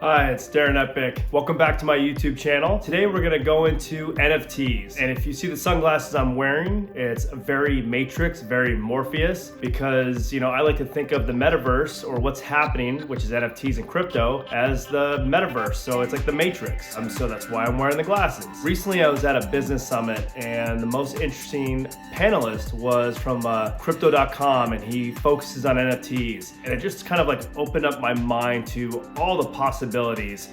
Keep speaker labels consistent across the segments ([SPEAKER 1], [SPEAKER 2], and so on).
[SPEAKER 1] Hi, it's Darin Eppich. Welcome back to my YouTube channel. Today we're gonna go into NFTs. And if you see the sunglasses I'm wearing, it's very Matrix, very Morpheus, because I like to think of the metaverse, or what's happening, which is NFTs and crypto, as the metaverse. So it's like the Matrix. So that's why I'm wearing the glasses. Recently I was at a business summit, and the most interesting panelist was from crypto.com, and he focuses on NFTs. And it just kind of like opened up my mind to all the possibilities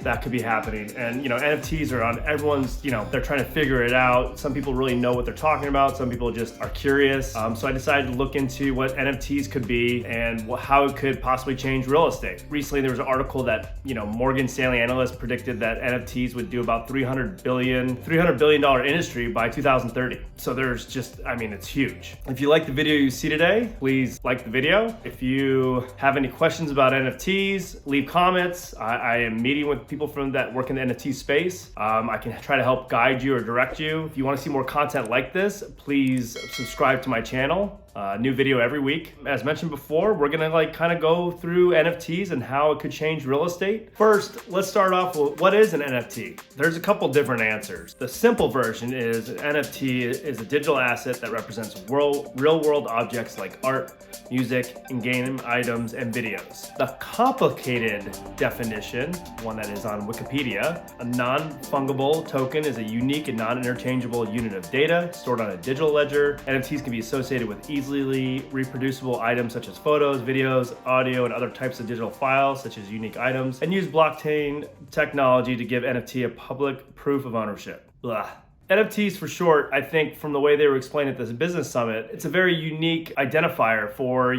[SPEAKER 1] that could be happening. And NFTs are on everyone's, they're trying to figure it out. Some people really know what they're talking about. Some people just are curious. So I decided to look into what NFTs could be and how it could possibly change real estate. Recently, there was an article that, Morgan Stanley analysts predicted that NFTs would do about $300 billion industry by 2030. So there's just, it's huge. If you like the video you see today, please like the video. If you have any questions about NFTs, leave comments. I am meeting with people that work in the NFT space. I can try to help guide you or direct you. If you want to see more content like this, please subscribe to my channel. New video every week. As mentioned before, we're gonna kind of go through NFTs and how it could change real estate. First, let's start off with what is an NFT? There's a couple different answers. The simple version is an NFT is a digital asset that represents real world objects like art, music, in-game items, and videos. The complicated definition, one that is on Wikipedia, a non-fungible token is a unique and non-interchangeable unit of data stored on a digital ledger. NFTs can be associated with easily reproducible items such as photos, videos, audio, and other types of digital files such as unique items, and use blockchain technology to give NFT a public proof of ownership. Blah. NFTs for short, I think from the way they were explained at this business summit, it's a very unique identifier for,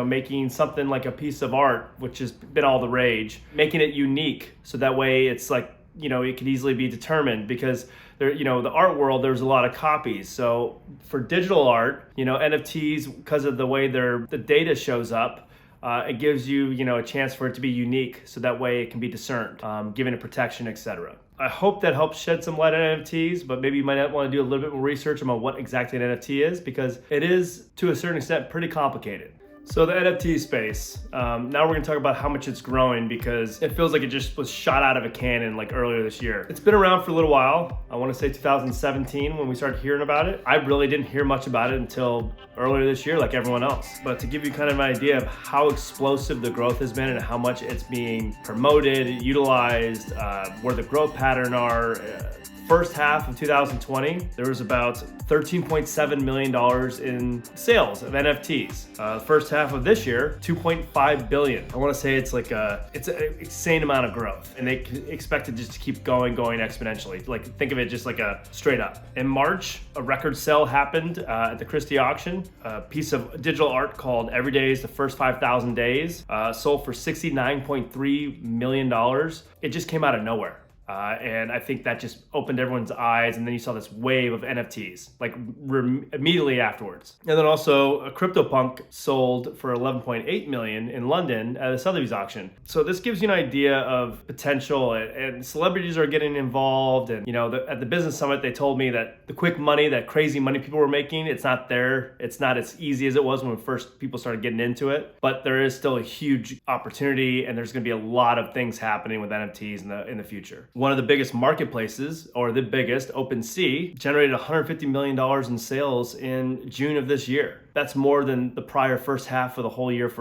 [SPEAKER 1] making something like a piece of art, which has been all the rage, making it unique. So that way it's like, it can easily be determined, because there, the art world, there's a lot of copies. So for digital art, NFTs, because of the way the data shows up, it gives you, a chance for it to be unique. So that way it can be discerned, given it protection, etc. I hope that helps shed some light on NFTs, but maybe you might want to do a little bit more research about what exactly an NFT is, because it is, to a certain extent, pretty complicated. So the NFT space, now we're gonna talk about how much it's growing, because it feels like it just was shot out of a cannon like earlier this year. It's been around for a little while. I wanna say 2017 when we started hearing about it. I really didn't hear much about it until earlier this year, like everyone else. But to give you kind of an idea of how explosive the growth has been and how much it's being promoted, utilized, where the growth pattern are, first half of 2020, there was about $13.7 million in sales of NFTs. First half of this year, $2.5 billion. I want to say it's an insane amount of growth, and they expect it just to keep going exponentially. Like, think of it just like a straight up. In March, a record sale happened at the Christie auction. A piece of digital art called Every Day's The First 5,000 Days sold for $69.3 million. It just came out of nowhere. And I think that just opened everyone's eyes, and then you saw this wave of NFTs immediately afterwards. And then also a CryptoPunk sold for 11.8 million in London at a Sotheby's auction. So this gives you an idea of potential, and celebrities are getting involved. And at the business summit, they told me that the quick money, that crazy money people were making, it's not there. It's not as easy as it was when first people started getting into it. But there is still a huge opportunity, and there's going to be a lot of things happening with NFTs in the future. One of the biggest marketplaces, or the biggest, OpenSea, generated $150 million in sales in June of this year. That's more than the prior first half of the whole year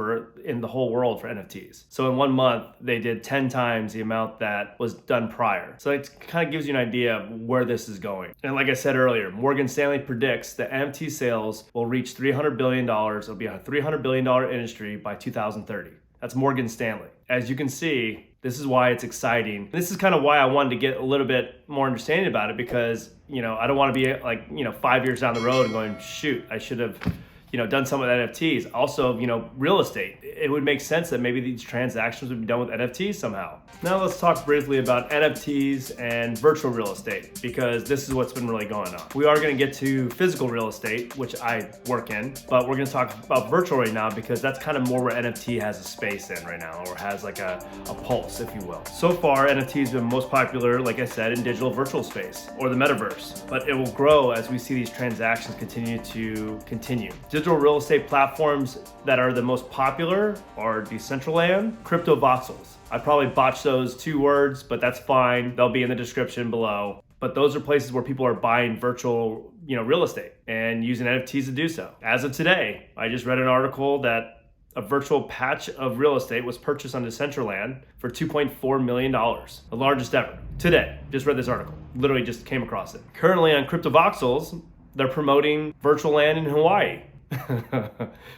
[SPEAKER 1] in the whole world for NFTs. So in 1 month, they did 10 times the amount that was done prior. So it kind of gives you an idea of where this is going. And like I said earlier, Morgan Stanley predicts that NFT sales will reach $300 billion. It'll be a $300 billion industry by 2030. That's Morgan Stanley. As you can see, this is why it's exciting. This is kind of why I wanted to get a little bit more understanding about it, because, I don't want to be 5 years down the road and going, shoot, I should have, done some with NFTs. Also, real estate. It would make sense that maybe these transactions would be done with NFTs somehow. Now let's talk briefly about NFTs and virtual real estate, because this is what's been really going on. We are going to get to physical real estate, which I work in, but we're going to talk about virtual right now, because that's kind of more where NFT has a space in right now, or has like a pulse, if you will. So far, NFTs have been most popular, like I said, in digital virtual space, or the metaverse, but it will grow as we see these transactions continue. Digital real estate platforms that are the most popular are Decentraland, Crypto Voxels. I probably botched those 2 words, but that's fine. They'll be in the description below. But those are places where people are buying virtual, real estate and using NFTs to do so. As of today, I just read an article that a virtual patch of real estate was purchased on Decentraland for $2.4 million, the largest ever. Today, just read this article, literally just came across it. Currently on CryptoVoxels, they're promoting virtual land in Hawaii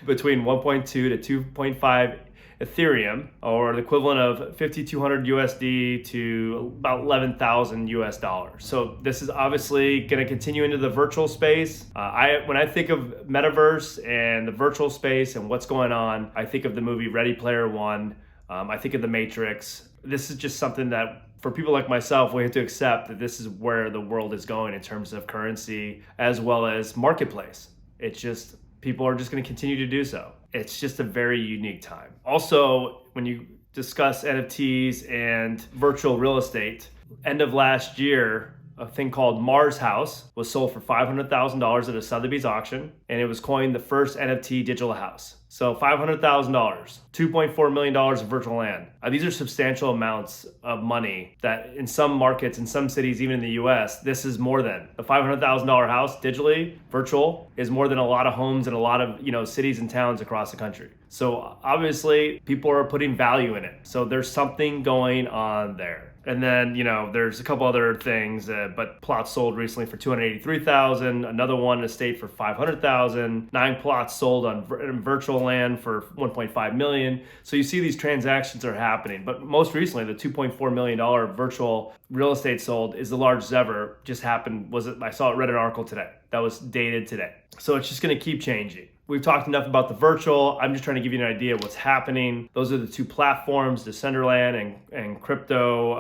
[SPEAKER 1] between 1.2 to 2.5 Ethereum, or the equivalent of 5,200 USD to about 11,000 US dollars. So this is obviously going to continue into the virtual space. When I think of metaverse and the virtual space and what's going on, I think of the movie Ready Player One. I think of the Matrix. This is just something that for people like myself, we have to accept that this is where the world is going in terms of currency as well as marketplace. It's just, people are just going to continue to do so. It's just a very unique time. Also, when you discuss NFTs and virtual real estate, end of last year, a thing called Mars House was sold for $500,000 at a Sotheby's auction, and it was coined the first NFT digital house. So $500,000, $2.4 million of virtual land. These are substantial amounts of money that in some markets, in some cities, even in the US, this is more than. The $500,000 house digitally, virtual, is more than a lot of homes in a lot of cities and towns across the country. So obviously people are putting value in it. So there's something going on there. And then, there's a couple other things, but plots sold recently for $283,000, another one estate for $500,000, 9 plots sold on virtual land for $1.5 million. So you see these transactions are happening. But most recently, the $2.4 million virtual real estate sold is the largest ever. Just happened, I read an article today that was dated today. So it's just going to keep changing. We've talked enough about the virtual. I'm just trying to give you an idea of what's happening. Those are the 2 platforms, Decentraland and Crypto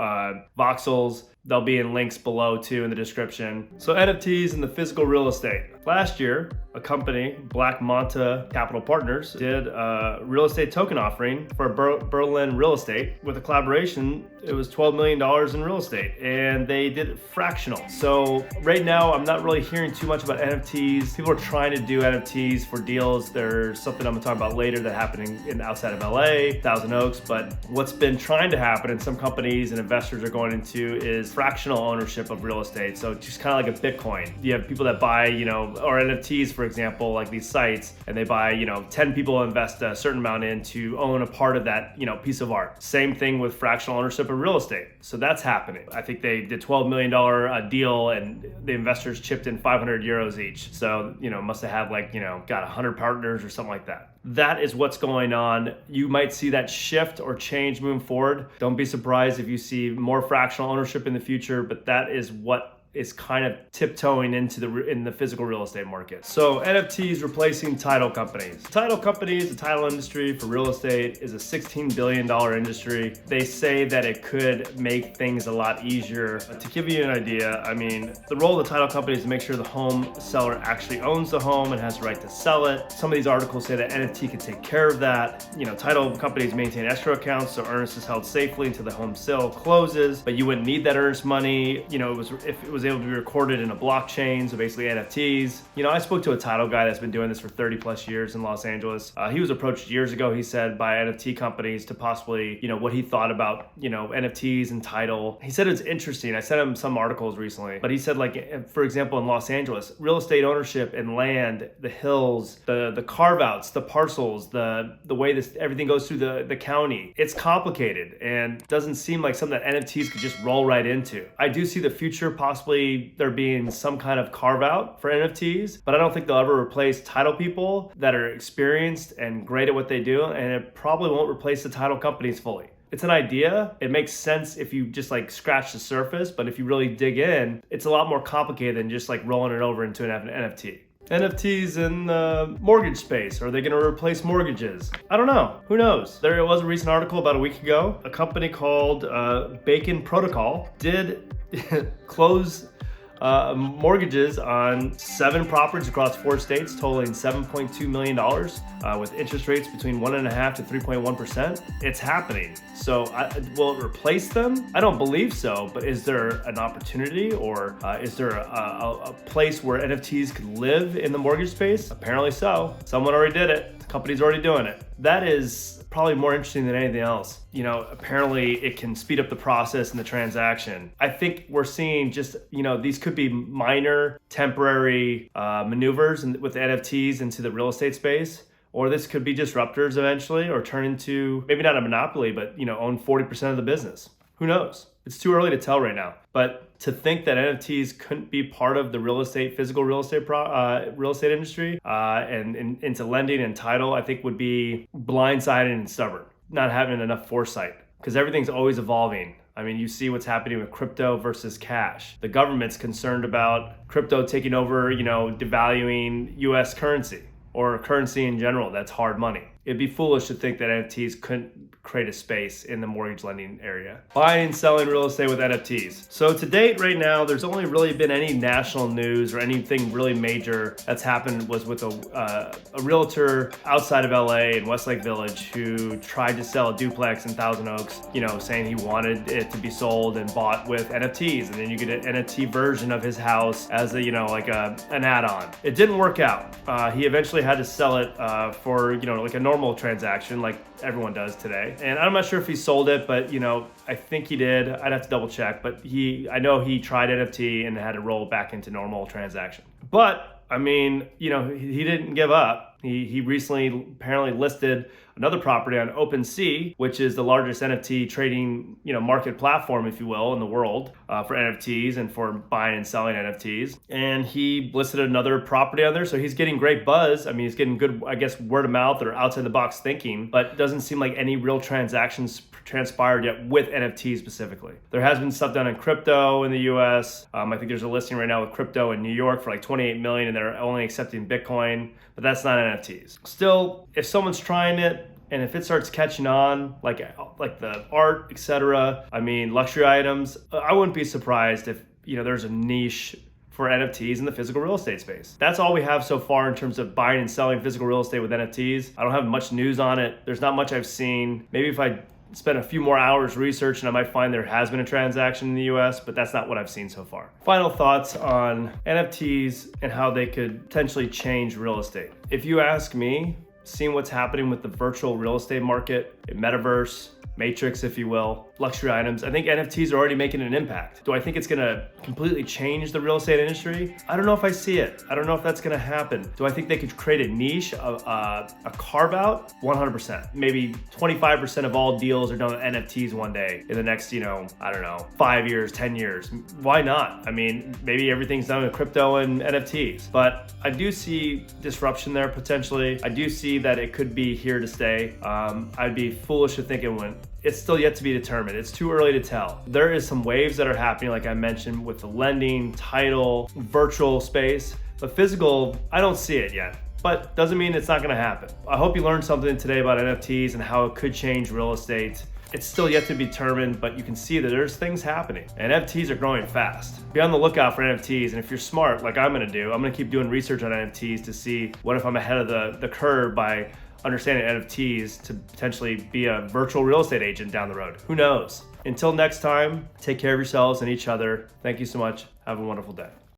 [SPEAKER 1] Voxels. They'll be in links below too in the description. So NFTs and the physical real estate. Last year, a company, Black Manta Capital Partners, did a real estate token offering for Berlin Real Estate. With a collaboration, it was $12 million in real estate, and they did it fractional. So right now, I'm not really hearing too much about NFTs. People are trying to do NFTs for deals. There's something I'm gonna talk about later that happened outside of LA, Thousand Oaks, but what's been trying to happen, and some companies and investors are going into, is fractional ownership of real estate. So just kind of like a Bitcoin. You have people that buy, or NFTs, for example, like these sites, and they buy, 10 people invest a certain amount in to own a part of that, piece of art. Same thing with fractional ownership of real estate. So that's happening. I think they did $12 million deal, and the investors chipped in 500 euros each. So, must have had got 100 partners or something like that. That is what's going on. You might see that shift or change moving forward. Don't be surprised if you see more fractional ownership in the future, but that is what is kind of tiptoeing in the physical real estate market. So NFTs replacing title companies. Title companies, the title industry for real estate is a $16 billion industry. They say that it could make things a lot easier. To give you an idea, the role of the title company is to make sure the home seller actually owns the home and has the right to sell it. Some of these articles say that NFT can take care of that. Title companies maintain escrow accounts, so earnest is held safely until the home sale closes, but you wouldn't need that earnest money. If it was able to be recorded in a blockchain, so basically NFTs. I spoke to a title guy that's been doing this for 30 plus years in Los Angeles. He was approached years ago, he said, by NFT companies to possibly, what he thought about, NFTs and title. He said it's interesting. I sent him some articles recently, but he said, for example, in Los Angeles, real estate ownership and land, the hills, the carve-outs, the parcels, the way everything goes through the county, it's complicated and doesn't seem like something that NFTs could just roll right into. I do see the future possibly there being some kind of carve out for NFTs, but I don't think they'll ever replace title people that are experienced and great at what they do, and it probably won't replace the title companies fully. It's an idea. It makes sense if you just scratch the surface, but if you really dig in, it's a lot more complicated than just rolling it over into an NFT. NFTs in the mortgage space. Are they going to replace mortgages? I don't know. Who knows? There was a recent article about a week ago. A company called Bacon Protocol did close mortgages on 7 properties across 4 states, totaling $7.2 million, with interest rates between 1.5% to 3.1%. It's happening. So will it replace them? I don't believe so, but is there an opportunity, or is there a place where NFTs could live in the mortgage space? Apparently so. Someone already did it. The company's already doing it. That is probably more interesting than anything else. You know, apparently it can speed up the process and the transaction. I think we're seeing just, you know, these could be minor temporary maneuvers with NFTs into the real estate space. Or this could be disruptors eventually, or turn into maybe not a monopoly, but, you know, own 40% of the business. Who knows? It's too early to tell right now. But to think that NFTs couldn't be part of the physical real estate industry and into lending and title, I think would be blindsided and stubborn, not having enough foresight, because everything's always evolving. I mean, you see what's happening with crypto versus cash. The government's concerned about crypto taking over, you know, devaluing US currency or currency in general. That's hard money. It'd be foolish to think that NFTs couldn't create a space in the mortgage lending area. Buying and selling real estate with NFTs. So to date right now, there's only really been any national news or anything really major that's happened was with a realtor outside of LA in Westlake Village who tried to sell a duplex in Thousand Oaks, you know, saying he wanted it to be sold and bought with NFTs. And then you get an NFT version of his house as a, you know, like an add-on. It didn't work out. He eventually had to sell it for, you know, like a normal transaction like everyone does today. And I'm not sure if he sold it, but, you know, I think he did. I'd have to double check, but I know he tried NFT and had to roll back into normal transaction. But I mean, you know, he didn't give up. He recently apparently listed another property on OpenSea, which is the largest NFT trading, you know, market platform, if you will, in the world for NFTs and for buying and selling NFTs. And he listed another property on there, so he's getting great buzz. I mean, he's getting good, I guess, word of mouth or outside the box thinking, but it doesn't seem like any real transactions transpired yet with NFTs specifically. There has been stuff done in crypto in the US. I think there's a listing right now with crypto in New York for like 28 million, and they're only accepting Bitcoin, but that's not NFTs. Still, if someone's trying it, and if it starts catching on, like the art, etc., I mean, luxury items, I wouldn't be surprised if, you know, there's a niche for NFTs in the physical real estate space. That's all we have so far in terms of buying and selling physical real estate with NFTs. I don't have much news on it. There's not much I've seen. Maybe if I spend a few more hours researching, I might find there has been a transaction in the US, but that's not what I've seen so far. Final thoughts on NFTs and how they could potentially change real estate. If you ask me, seeing what's happening with the virtual real estate market, metaverse, matrix, if you will, luxury items, I think NFTs are already making an impact. Do I think it's gonna completely change the real estate industry? I don't know if I see it. I don't know if that's gonna happen. Do I think they could create a niche, a carve out? 100%. Maybe 25% of all deals are done with NFTs one day in the next, you know, I don't know, 5 years, 10 years. Why not? I mean, maybe everything's done with crypto and NFTs, but I do see disruption there potentially. I do see that it could be here to stay. I'd be foolish to think it wouldn't. It's still yet to be determined. It's too early to tell. There is some waves that are happening, like I mentioned, with the lending, title, virtual space, but physical, I don't see it yet. But doesn't mean it's not gonna happen. I hope you learned something today about NFTs and how it could change real estate. It's still yet to be determined, but you can see that there's things happening. And NFTs are growing fast. Be on the lookout for NFTs, and if you're smart, like I'm gonna do, I'm gonna keep doing research on NFTs to see what if I'm ahead of the curve by understanding NFTs to potentially be a virtual real estate agent down the road. Who knows? Until next time, take care of yourselves and each other. Thank you so much. Have a wonderful day.